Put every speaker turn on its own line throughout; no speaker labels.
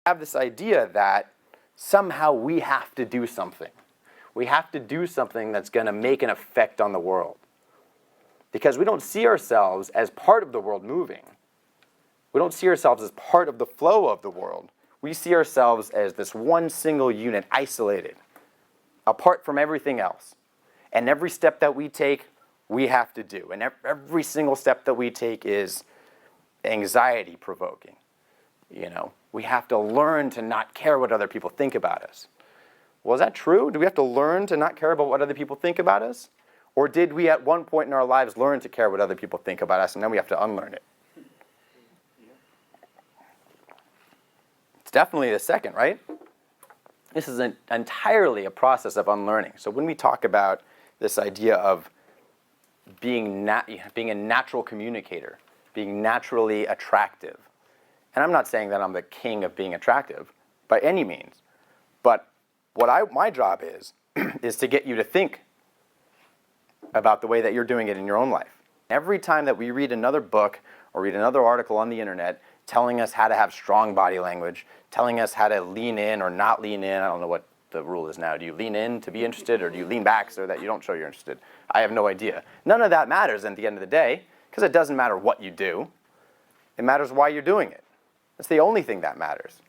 Have this idea that somehow we have to do something. We have to do something that's going to make an effect on the world. Because we don't see ourselves as part of the world moving. We don't see ourselves as part of the flow of the world. We see ourselves as this one single unit, isolated, apart from everything else. And every step that we take, we have to do. And every single step that we take is anxiety provoking. You know, we have to learn to not care what other people think about us. Well, is that true? Do we have to learn to not care about what other people think about us? Or did we at one point in our lives learn to care what other people think about us, and then we have to unlearn it? It's definitely the second, right? This is entirely a process of unlearning. So when we talk about this idea of being a natural communicator, being naturally attractive, and I'm not saying that I'm the king of being attractive by any means, but my job is to get you to think about the way that you're doing it in your own life. Every time that we read another book or read another article on the internet telling us how to have strong body language, telling us how to lean in or not lean in, I don't know what the rule is now. Do you lean in to be interested, or do you lean back so that you don't show you're interested? I have no idea. None of that matters at the end of the day, because it doesn't matter what you do. It matters why you're doing it. That's the only thing that matters.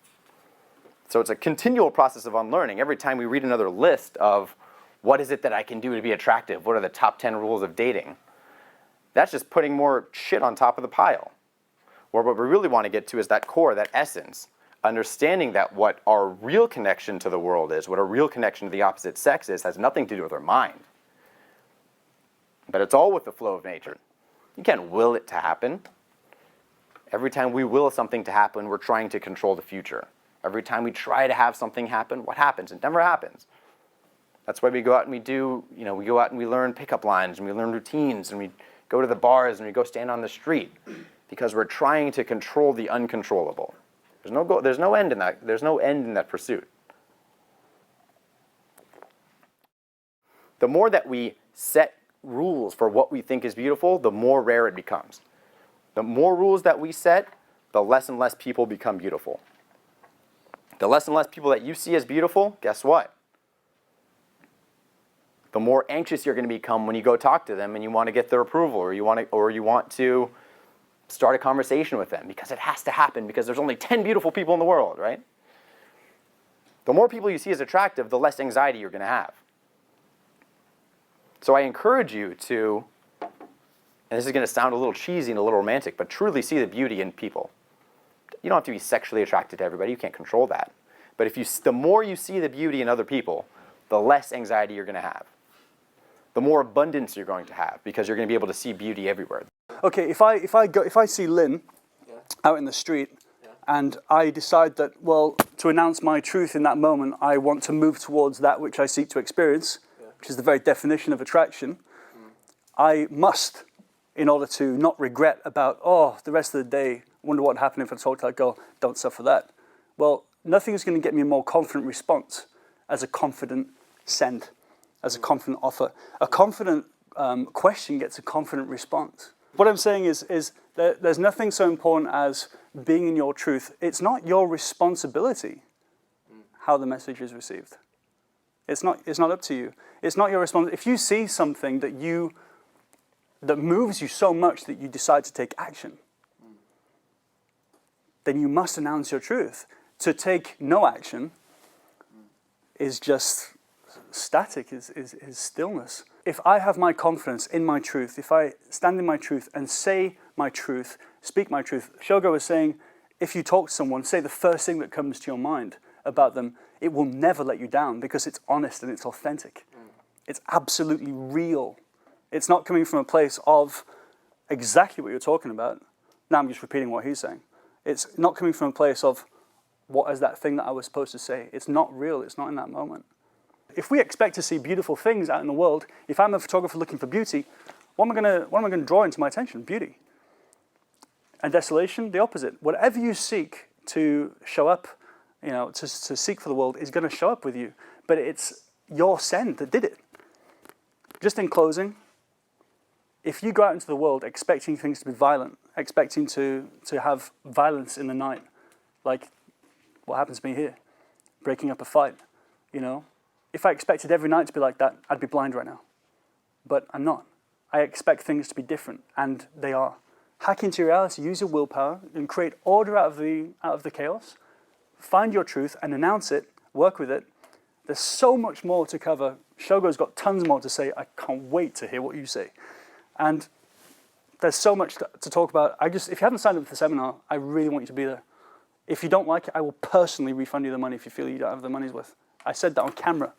So it's a continual process of unlearning. Every time we read another list of what is it that I can do to be attractive, what are the top 10 rules of dating, that's just putting more shit on top of the pile. Or what we really want to get to is that core, that essence, understanding that what our real connection to the world is, what our real connection to the opposite sex is, has nothing to do with our mind. But it's all with the flow of nature. You can't will it to happen. Every time we will something to happen, we're trying to control the future. Every time we try to have something happen, what happens? It never happens. That's why we go out and we go out and we learn pickup lines, and we learn routines, and we go to the bars, and we go stand on the street, because we're trying to control the uncontrollable. There's no end in that. There's no end in that pursuit. The more that we set rules for what we think is beautiful, the more rare it becomes. The more rules that we set, the less and less people become beautiful. The less and less people that you see as beautiful, guess what? The more anxious you're going to become when you go talk to them and you want to get their approval, or you want to start a conversation with them, because it has to happen, because there's only 10 beautiful people in the world, right? The more people you see as attractive, the less anxiety you're going to have. So I encourage you to, and this is going to sound a little cheesy and a little romantic, but truly see the beauty in people. You don't have to be sexually attracted to everybody. You can't control that. But the more you see the beauty in other people, the less anxiety you're going to have. The more abundance you're going to have, because you're going to be able to see beauty everywhere.
Okay, if I see Lynn out in the street, and I decide that, well, to announce my truth in that moment, I want to move towards that which I seek to experience, which is the very definition of attraction, I must, in order to not regret about, the rest of the day, wonder what happened if I talked to that girl, don't suffer that. Well, nothing is going to get me a more confident response as a confident send, as a confident offer. A confident question gets a confident response. What I'm saying is that there's nothing so important as being in your truth. It's not your responsibility how the message is received. It's not up to you. It's not your responsibility. If you see something that moves you so much that you decide to take action, then you must announce your truth. To take no action is just static, is stillness. If I have my confidence in my truth, if I stand in my truth and say my truth, speak my truth, Shogo was saying, if you talk to someone, say the first thing that comes to your mind about them, it will never let you down, because it's honest and it's authentic. It's absolutely real. It's not coming from a place of exactly what you're talking about. Now I'm just repeating what he's saying. It's not coming from a place of, what is that thing that I was supposed to say? It's not real. It's not in that moment. If we expect to see beautiful things out in the world, if I'm a photographer looking for beauty, what am I going to draw into my attention? Beauty. And desolation, the opposite. Whatever you seek to show up, to seek for the world is going to show up with you. But it's your send that did it. Just in closing, if you go out into the world expecting things to be violent, expecting to have violence in the night, like what happens to me here, breaking up a fight, you know. If I expected every night to be like that, I'd be blind right now. But I'm not. I expect things to be different, and they are. Hack into your reality, use your willpower, and create order out of the chaos. Find your truth and announce it, work with it. There's so much more to cover. Shogo's got tons more to say. I can't wait to hear what you say. And there's so much to talk about. If you haven't signed up for the seminar, I really want you to be there. If you don't like it, I will personally refund you the money if you feel you don't have the money's worth. I said that on camera.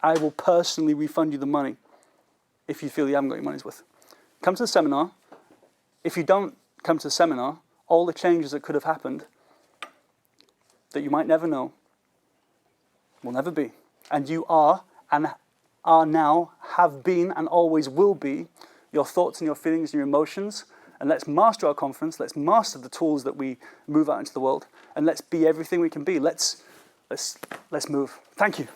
I will personally refund you the money if you feel you haven't got your money's worth. Come to the seminar. If you don't come to the seminar, all the changes that could have happened that you might never know will never be. And you are now, have been, and always will be your thoughts and your feelings and your emotions. And let's master our confidence. Let's master the tools that we move out into the world. And let's be everything we can be. Let's move. Thank you.